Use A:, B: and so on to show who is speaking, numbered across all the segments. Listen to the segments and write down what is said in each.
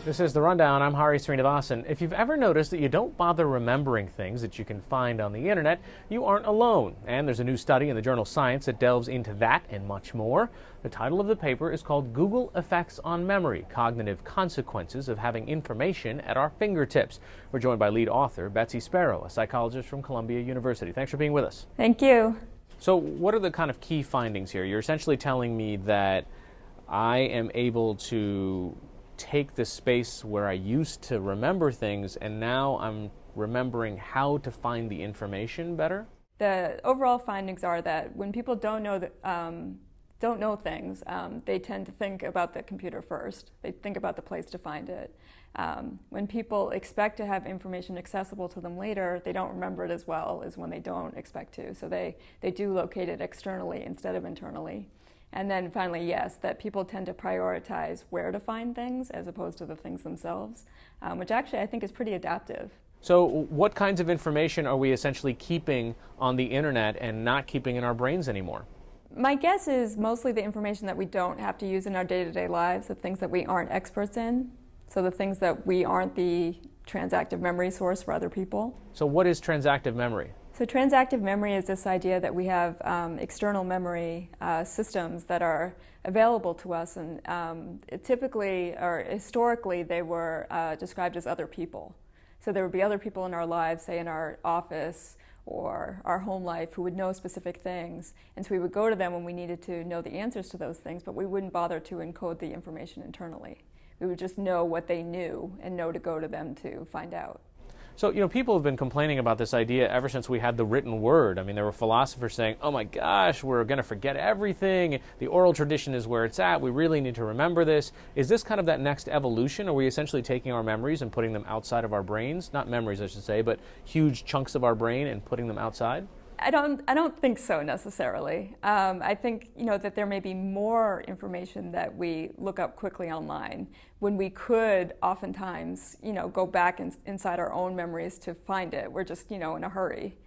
A: This is The Rundown. I'm Hari Srinivasan. If you've ever noticed that you don't bother remembering things that you can find on the internet, you aren't alone. And there's a new study in the journal Science that delves into that and much more. The title of the paper is called Google Effects on Memory: Cognitive Consequences of Having Information at Our Fingertips. We're joined by lead author Betsy Sparrow, a psychologist from Columbia University. Thanks for being with us.
B: Thank you.
A: So what are the kind of key findings here? You're essentially telling me that I am able to take the space where I used to remember things, and now I'm remembering how to find the information better?
B: The overall findings are that when people don't know things, they tend to think about the computer first. They think about the place to find it. When people expect to have information accessible to them later, they don't remember it as well as when they don't expect to. So they do locate it externally instead of internally. And then finally, yes, that people tend to prioritize where to find things as opposed to the things themselves, which actually I think is pretty adaptive.
A: So what kinds of information are we essentially keeping on the internet and not keeping in our brains anymore?
B: My guess is mostly the information that we don't have to use in our day-to-day lives, the things that we aren't experts in, so the things that we aren't the transactive memory source for other people.
A: So what is transactive memory?
B: So transactive memory is this idea that we have external memory systems that are available to us, and typically or historically they were described as other people. So there would be other people in our lives, say in our office or our home life, who would know specific things, and so we would go to them when we needed to know the answers to those things, but we wouldn't bother to encode the information internally. We would just know what they knew and know to go to them to find out.
A: So, people have been complaining about this idea ever since we had the written word. I mean, there were philosophers saying, oh my gosh, we're going to forget everything. The oral tradition is where it's at. We really need to remember this. Is this kind of that next evolution? Are we essentially taking our memories and putting them outside of our brains? Not memories, I should say, but huge chunks of our brain and putting them outside?
B: I don't think so necessarily. I think that there may be more information that we look up quickly online when we could oftentimes go back inside our own memories to find it. We're just in a hurry.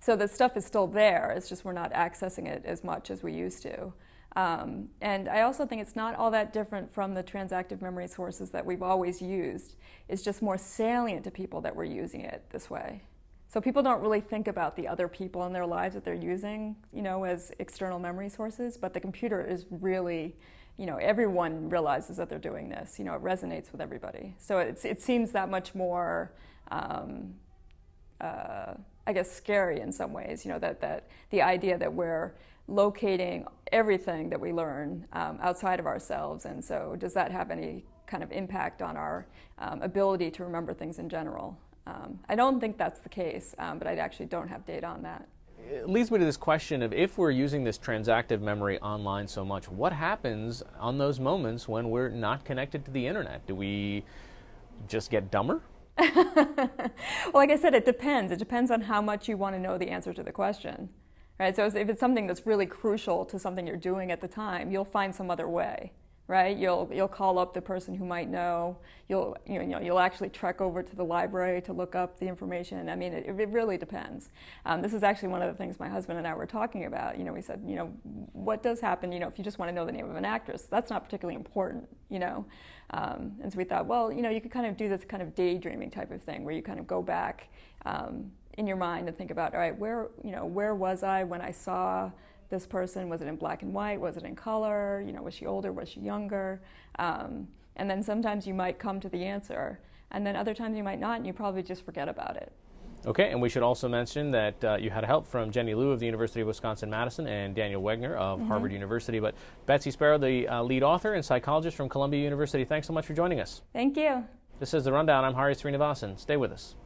B: So the stuff is still there. It's just we're not accessing it as much as we used to. And I also think it's not all that different from the transactive memory sources that we've always used. It's just more salient to people that we're using it this way. So people don't really think about the other people in their lives that they're using, as external memory sources, but the computer is really, everyone realizes that they're doing this. It resonates with everybody. So it seems that much more, I guess, scary in some ways, that the idea that we're locating everything that we learn outside of ourselves, and so does that have any kind of impact on our ability to remember things in general? I don't think that's the case, but I actually don't have data on that.
A: It leads me to this question of, if we're using this transactive memory online so much, what happens on those moments when we're not connected to the internet? Do we just get dumber?
B: Well, like I said, it depends. It depends on how much you want to know the answer to the question. Right? So if it's something that's really crucial to something you're doing at the time, you'll find some other way. Right? You'll call up the person who might know. You'll actually trek over to the library to look up the information. I mean, it really depends. This is actually one of the things my husband and I were talking about. We said, what does happen, if you just want to know the name of an actress? That's not particularly important, And so we thought, well, you could kind of do this kind of daydreaming type of thing where you kind of go back in your mind and think about, all right, where was I when I saw this person? Was it in black and white? Was it in color? Was she older? Was she younger? And then sometimes you might come to the answer, and then other times you might not, and you probably just forget about it.
A: Okay, and we should also mention that you had help from Jenny Liu of the University of Wisconsin-Madison and Daniel Wegner of Harvard University. But Betsy Sparrow, the lead author and psychologist from Columbia University, thanks so much for joining us.
B: Thank you.
A: This is The Rundown. I'm Hari Srinivasan. Stay with us.